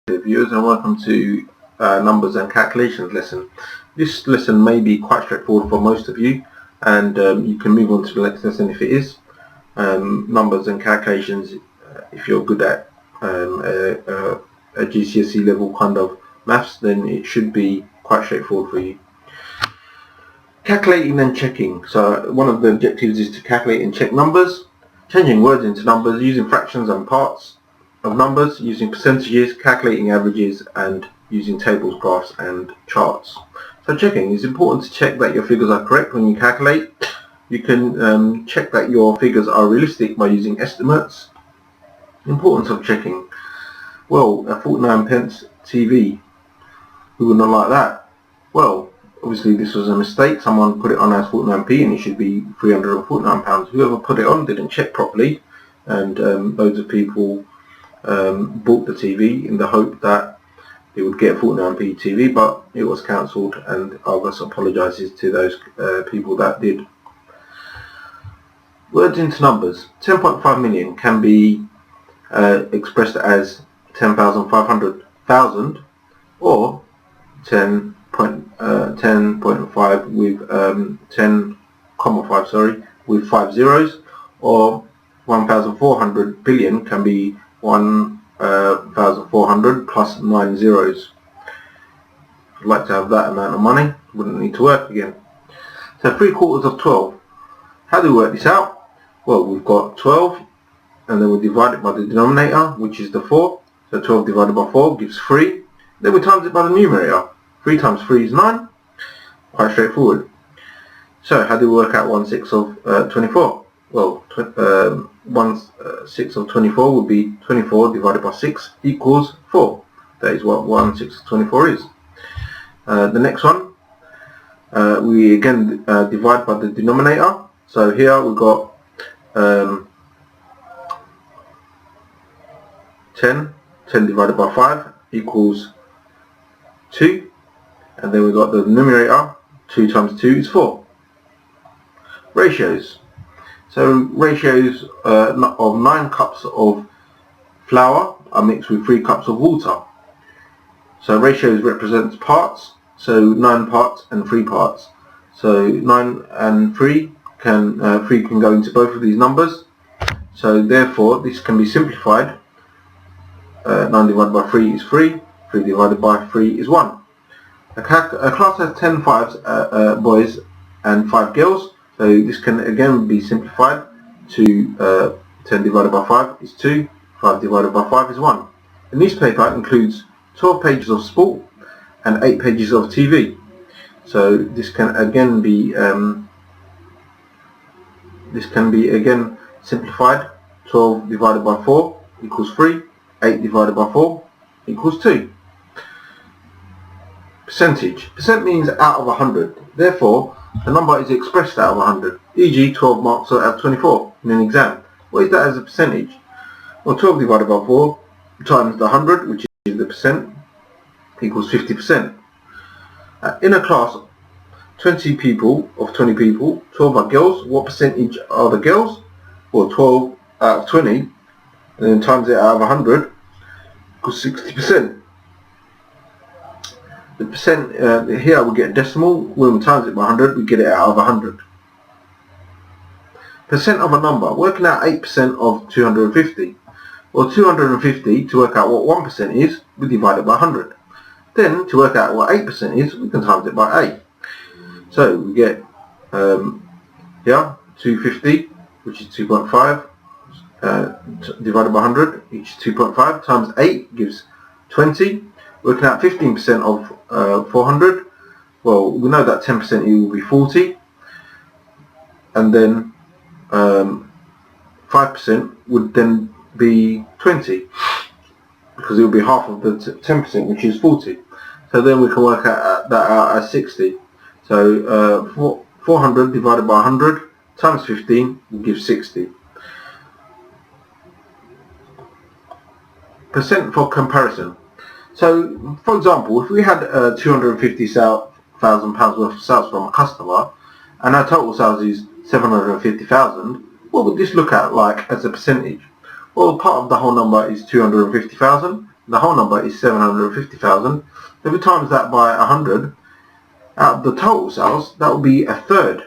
Viewers, and welcome to numbers and calculations lesson. This lesson may be quite straightforward for most of you, and you can move on to the next lesson if it is. Numbers and calculations, if you're good at a GCSE level kind of maths, then it should be quite straightforward for you. Calculating and checking. So one of the objectives is to calculate and check numbers, changing words into numbers, using fractions and parts of numbers, using percentages, calculating averages, and using tables, graphs, and charts. So checking is important to check that your figures are correct when you calculate. You can check that your figures are realistic by using estimates. Importance of checking. Well, a 49p TV. Who would not like that? Well, obviously this was a mistake. Someone put it on as 49p and it should be £349. Whoever put it on didn't check properly, and loads of people bought the TV in the hope that it would get a 49p TV, but it was cancelled, and Argos apologises to those people that did. Words into numbers. 10.5 million can be expressed as 10,500,000 or 10.5 with 10,5 with 5 zeros, or 1,400 billion can be 1,400 plus 9 zeros. I'd like to have that amount of money, wouldn't need to work again. So 3/4 of 12. How do we work this out? Well, we've got 12 and then we divide it by the denominator, which is the 4. So 12 divided by 4 gives 3. Then we times it by the numerator. 3 times 3 is 9. Quite straightforward. So how do we work out 1/6 of 24? Well, 1/6 of 24 would be 24 divided by 6 equals 4. That is what 1/6 of 24 is. The next one, we again divide by the denominator. So here we've got 10 divided by 5 equals 2. And then we've got the numerator, 2 times 2 is 4. Ratios. So ratios of 9 cups of flour are mixed with 3 cups of water. So ratios represents parts, so 9 parts and 3 parts. So 9 and 3 can go into both of these numbers. So therefore this can be simplified. 9 divided by 3 is 3, 3 divided by 3 is 1. A class has 10 boys and 5 girls. So this can again be simplified to 10 divided by 5 is 2, 5 divided by 5 is 1. A newspaper includes 12 pages of sport and 8 pages of TV. So this can again be simplified. 12 divided by 4 equals 3, 8 divided by 4 equals 2. Percentage. Percent means out of 100. Therefore, the number is expressed out of 100, e.g. 12 marks out of 24 in an exam. What is that as a percentage? Well, 12 divided by 4 times the 100, which is the percent, equals 50%. In a class, 20 people, 12 are girls. What percentage are the girls? Well, 12 out of 20, and then times it out of 100, equals 60%. The percent, here we get a decimal. When we times it by 100, we get it out of 100. Percent of a number. Working out 8% of 250. Well, 250, to work out what 1% is, we divide it by 100. Then, to work out what 8% is, we can times it by 8. So, we get here, 250, which is 2.5, divided by 100, which is 2.5, times 8 gives 20. Working out 15% of 400, well, we know that 10% will be 40, and then 5% would then be 20, because it will be half of the 10%, which is 40. So then we can work out that out as 60. So 400 divided by 100 times 15 will give 60. Percent for comparison. So, for example, if we had £250,000 worth of sales from a customer, and our total sales is 750,000, what would this look at like as a percentage? Well, part of the whole number is 250,000, The whole number is 750,000. If we times that by 100, out of the total sales, that will be a third.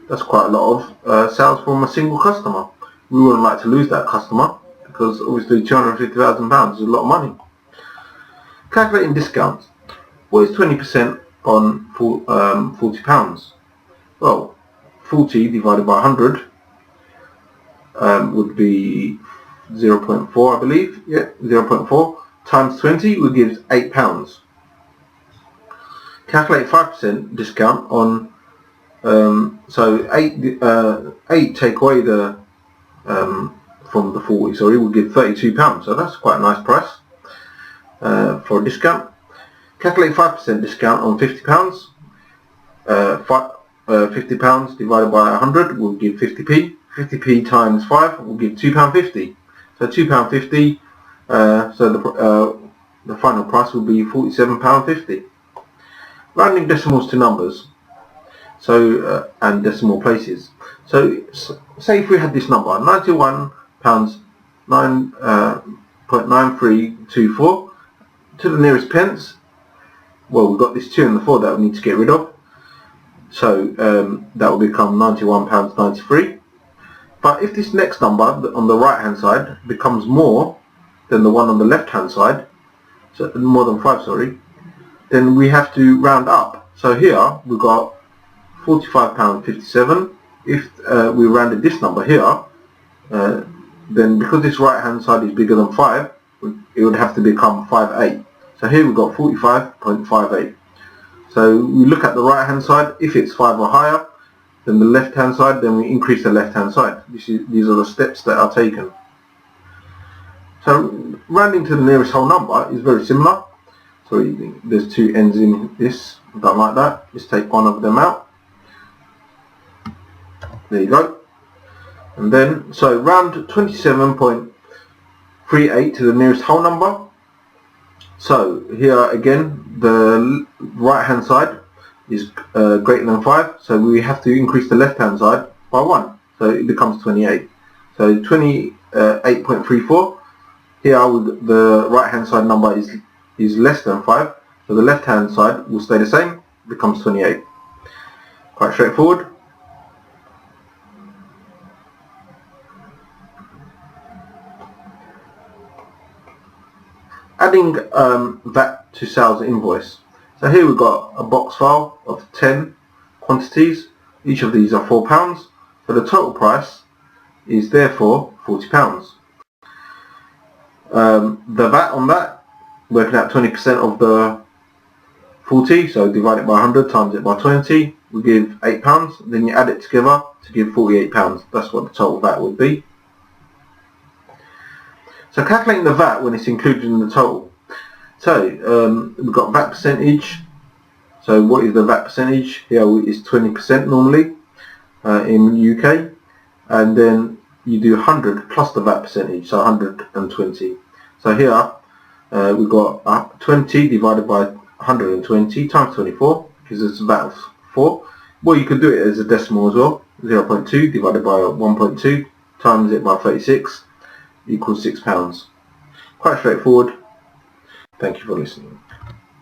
That's quite a lot of sales from a single customer. We wouldn't like to lose that customer because obviously £250,000 is a lot of money. Calculating discounts. What is 20% on £40? Well, 40 divided by 100 would be 0.4, I believe. Yeah, 0.4 times 20 would give £8. Calculate 5% discount on so 8 take away the from the 40, sorry, will give £32. So that's quite a nice price for a discount. Calculate 5% discount on £50. £50 divided by 100 will give 50p. 50p times 5 will give £2.50. So £2.50. So the final price will be £47.50. Rounding decimals to numbers. So and decimal places. So say if we had this number, £91.9324 to the nearest pence. Well, we've got this 2 and the 4 that we need to get rid of. So that will become £91.93. But if this next number on the right hand side becomes more than the one on the left hand side, so more than 5, sorry, then we have to round up. So here we've got £45.57. If we rounded this number here, then because this right hand side is bigger than 5, it would have to become 5.8. So here we've got 45.58. So we look at the right hand side. If it's 5 or higher than the left hand side, then we increase the left hand side. These are the steps that are taken. So rounding to the nearest whole number is very similar. So there's 2 ends in this, done like that. Just take one of them out. There you go. And then, so round 27.38 to the nearest whole number. So here again, the right hand side is greater than 5, so we have to increase the left hand side by 1, so it becomes 28. So 28.34. Here the right hand side number is less than 5, so the left hand side will stay the same, becomes 28. Quite straightforward. Adding VAT to sales invoice. So here we've got a box file of 10 quantities. Each of these are £4. So the total price is therefore £40. The VAT on that, working out 20% of the 40, so divide it by 100 times it by 20, we give £8. Then you add it together to give £48. That's what the total VAT would be. So calculating the VAT when it's included in the total. So we've got VAT percentage. So what is the VAT percentage? Here is 20% normally in UK, and then you do 100 plus the VAT percentage, so 120. So here we've got 20 divided by 120 times 24, because it's VAT of 4. Well, you could do it as a decimal as well. 0.2 divided by 1.2 times it by 36 equals £6. Quite straightforward. Thank you for listening.